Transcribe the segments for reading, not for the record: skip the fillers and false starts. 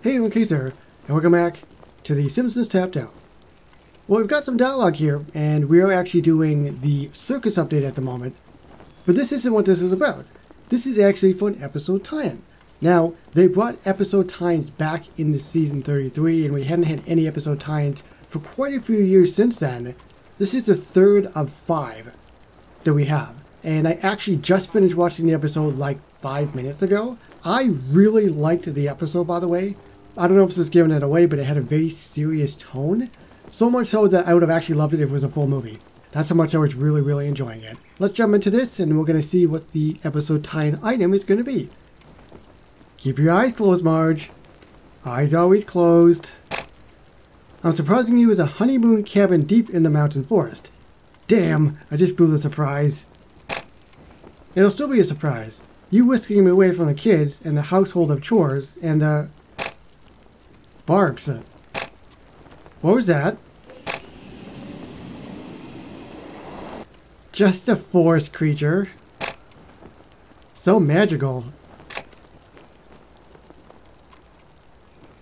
Hey, okay, sir, and welcome back to the Simpsons Tapped Out. Well, we've got some dialogue here, and we are actually doing the circus update at the moment. But this isn't what this is about. This is actually for an episode tie-in. Now, they brought episode tie-ins back in the season 33, and we hadn't had any episode tie-ins for quite a few years since then. This is the third of 5 that we have. And I actually just finished watching the episode like 5 minutes ago. I really liked the episode, by the way. I don't know if this is giving it away, but it had a very serious tone. So much so that I would have actually loved it if it was a full movie. That's how much I was really enjoying it. Let's jump into this and we're going to see what the episode tie-in item is going to be. Keep your eyes closed, Marge. Eyes always closed. I'm surprising you with a honeymoon cabin deep in the mountain forest. Damn, I just blew the surprise. It'll still be a surprise. You whisking me away from the kids and the household of chores and the... barks. What was that? Just a forest creature. So magical.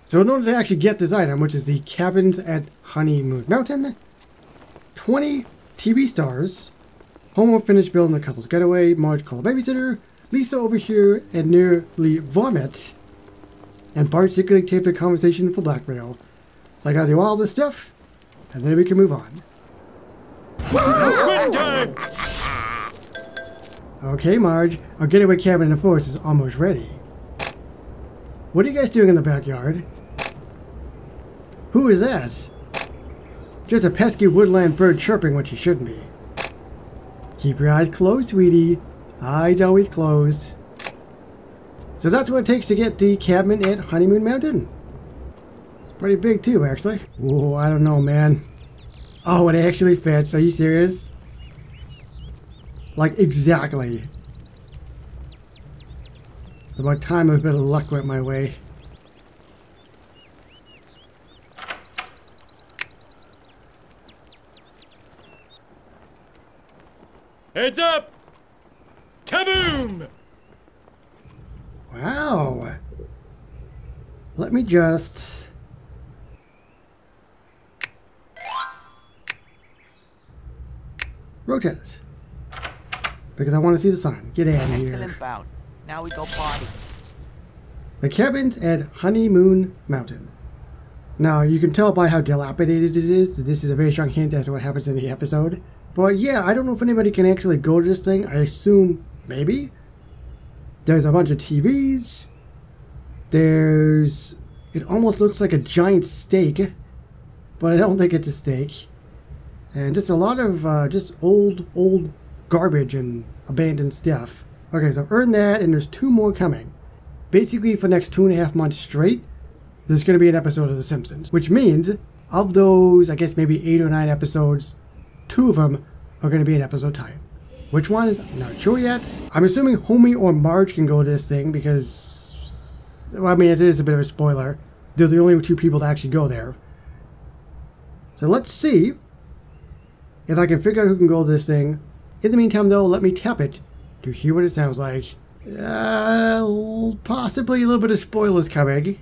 So in order to actually get this item, which is the cabins at Honeymoon Mountain, 20 TV stars, Homer finished building a couple's getaway, Marge called a babysitter, Lisa over here and nearly vomits, and Bart secretly taped their conversation for blackmail. So I gotta do all this stuff, and then we can move on. Okay, Marge, our getaway cabin in the forest is almost ready. What are you guys doing in the backyard? Who is that? Just a pesky woodland bird chirping when she shouldn't be. Keep your eyes closed, sweetie. Eyes always closed. So that's what it takes to get the cabin at Honeymoon Mountain. It's pretty big too, actually. Whoa, I don't know, man. Oh, it actually fits. Are you serious? Like, exactly. It's about time a bit of luck went my way. Heads up! Kaboom! Wow. Let me just... rotate it. Because I want to see the sign. Get out of here. Now we go party. The cabins at Honeymoon Mountain. Now, you can tell by how dilapidated it is that this is a very strong hint as to what happens in the episode. But yeah, I don't know if anybody can actually go to this thing. I assume maybe. There's a bunch of TVs. There's... it almost looks like a giant steak. But I don't think it's a steak. And just a lot of just old garbage and abandoned stuff. Okay, so I've earned that, and there's 2 more coming. Basically, for the next 2.5 months straight, there's going to be an episode of The Simpsons. Which means, of those, I guess maybe 8 or 9 episodes, 2 of them are going to be an episode time. Which one is I'm not sure yet. I'm assuming Homie or Marge can go to this thing because, well, I mean, it is a bit of a spoiler. They're the only 2 people to actually go there. So let's see if I can figure out who can go to this thing. In the meantime, though, let me tap it to hear what it sounds like. Possibly a little bit of spoilers coming.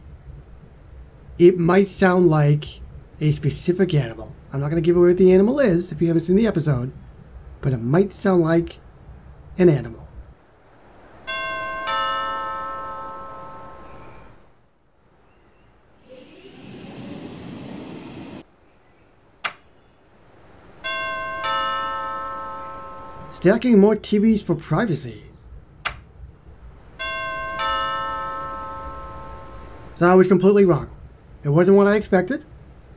It might sound like a specific animal. I'm not going to give away what the animal is if you haven't seen the episode, but it might sound like an animal. Stacking more TVs for privacy. So I was completely wrong. It wasn't what I expected.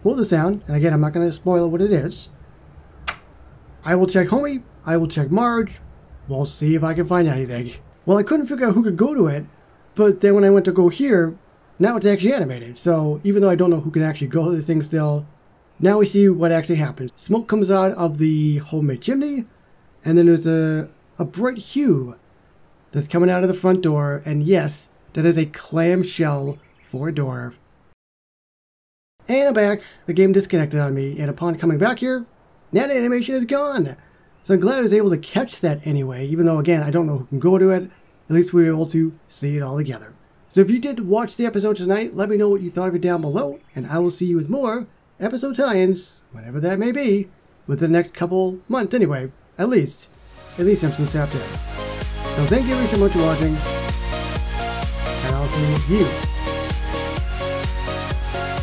For the sound, and again, I'm not going to spoil what it is. I will check Homie. I will check Marge. We'll see if I can find anything. Well, I couldn't figure out who could go to it, but then when I went to go here, now it's actually animated. So even though I don't know who can actually go to this thing still, now we see what actually happens. Smoke comes out of the homemade chimney, and then there's a bright hue that's coming out of the front door, and yes, that is a clamshell for a door. And I'm back. The game disconnected on me, and upon coming back here, now the animation is gone. So I'm glad I was able to catch that anyway, even though, again, I don't know who can go to it. At least we were able to see it all together. So if you did watch the episode tonight, let me know what you thought of it down below, and I will see you with more episode tie-ins, whenever that may be, within the next couple months anyway, at least Simpsons Tapped Out. So thank you very so much for watching, and I'll see you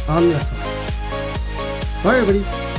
on the next one. Bye everybody!